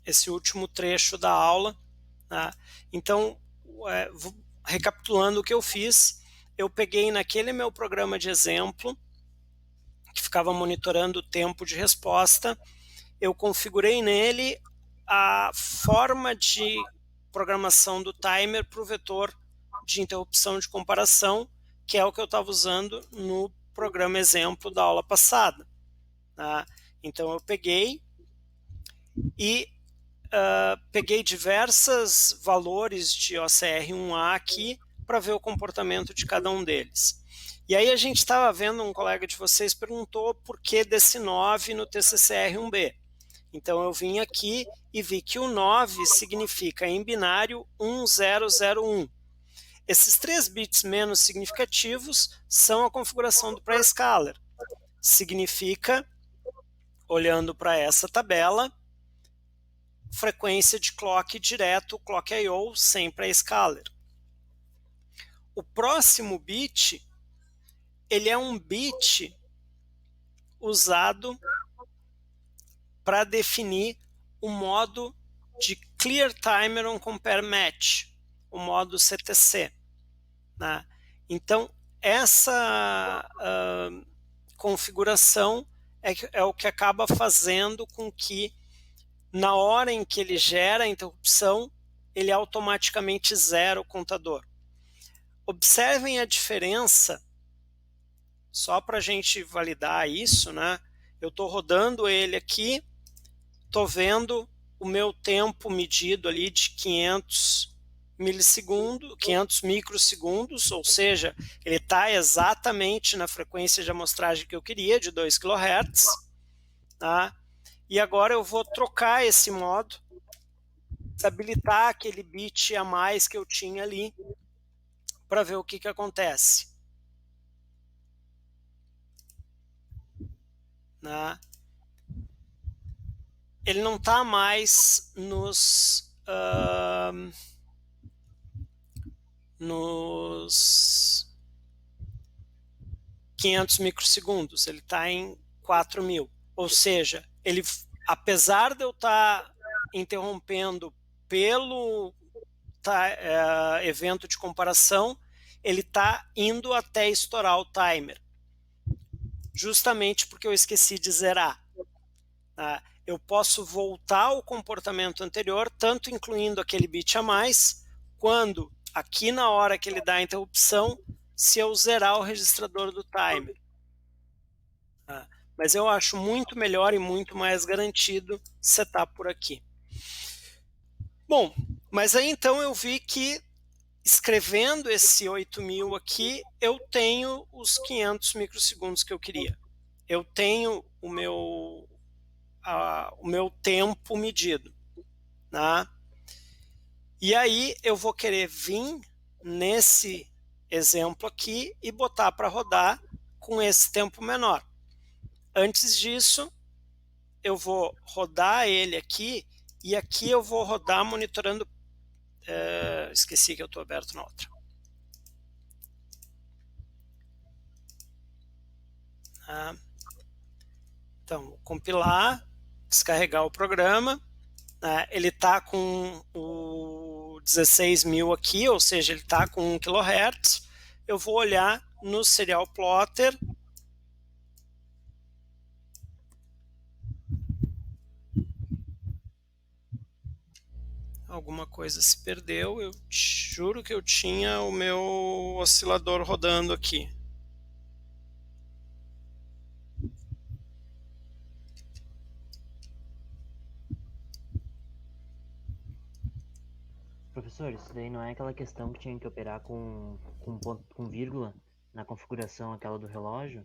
esse último trecho da aula, tá? Então, recapitulando o que eu fiz, eu peguei naquele meu programa de exemplo, que ficava monitorando o tempo de resposta, eu configurei nele a forma de programação do timer para o vetor de interrupção de comparação, que é o que eu estava usando no programa exemplo da aula passada, tá? Então eu peguei e peguei diversos valores de OCR1A aqui para ver o comportamento de cada um deles. E aí a gente estava vendo, um colega de vocês perguntou por que desse 9 no TCCR1B. Então eu vim aqui e vi que o 9 significa em binário 1001. Esses 3 bits menos significativos são a configuração do pré-scaler. Significa, olhando para essa tabela, frequência de clock direto, clock I/O, sem pré-scaler. O próximo bit, ele é um bit usado para definir o modo de Clear Timer on Compare Match, o modo CTC, né? Então, essa configuração é o que acaba fazendo com que, na hora em que ele gera a interrupção, ele automaticamente zera o contador. Observem a diferença, só para a gente validar isso, né? Eu estou rodando ele aqui, estou vendo o meu tempo medido ali de 500 milissegundos, 500 microsegundos, ou seja, ele está exatamente na frequência de amostragem que eu queria, de 2 kHz, tá? E agora eu vou trocar esse modo, desabilitar aquele bit a mais que eu tinha ali, para ver o que acontece. Né? Ele não está mais nos 500 microsegundos, ele está em 4.000. Ou seja, ele, apesar de eu estar interrompendo pelo evento de comparação, ele está indo até estourar o timer, justamente porque eu esqueci de zerar. Tá? Eu posso voltar ao comportamento anterior, tanto incluindo aquele bit a mais, quando aqui na hora que ele dá a interrupção, se eu zerar o registrador do timer. Tá? Mas eu acho muito melhor e muito mais garantido setar por aqui. Bom, mas aí então eu vi que escrevendo esse 8.000 aqui, eu tenho os 500 microsegundos que eu queria. Eu tenho o meu tempo medido. Tá? E aí eu vou querer vir nesse exemplo aqui e botar para rodar com esse tempo menor. Antes disso, eu vou rodar ele aqui e aqui eu vou rodar monitorando... esqueci que eu estou aberto na outra. Tá? Então, vou compilar, descarregar o programa. Ele está com o 16.000 aqui, ou seja, ele está com 1 kHz. Eu vou olhar no Serial Plotter. Alguma coisa se perdeu, eu juro que eu tinha o meu oscilador rodando aqui. Professor, isso daí não é aquela questão que tinha que operar com vírgula na configuração aquela do relógio?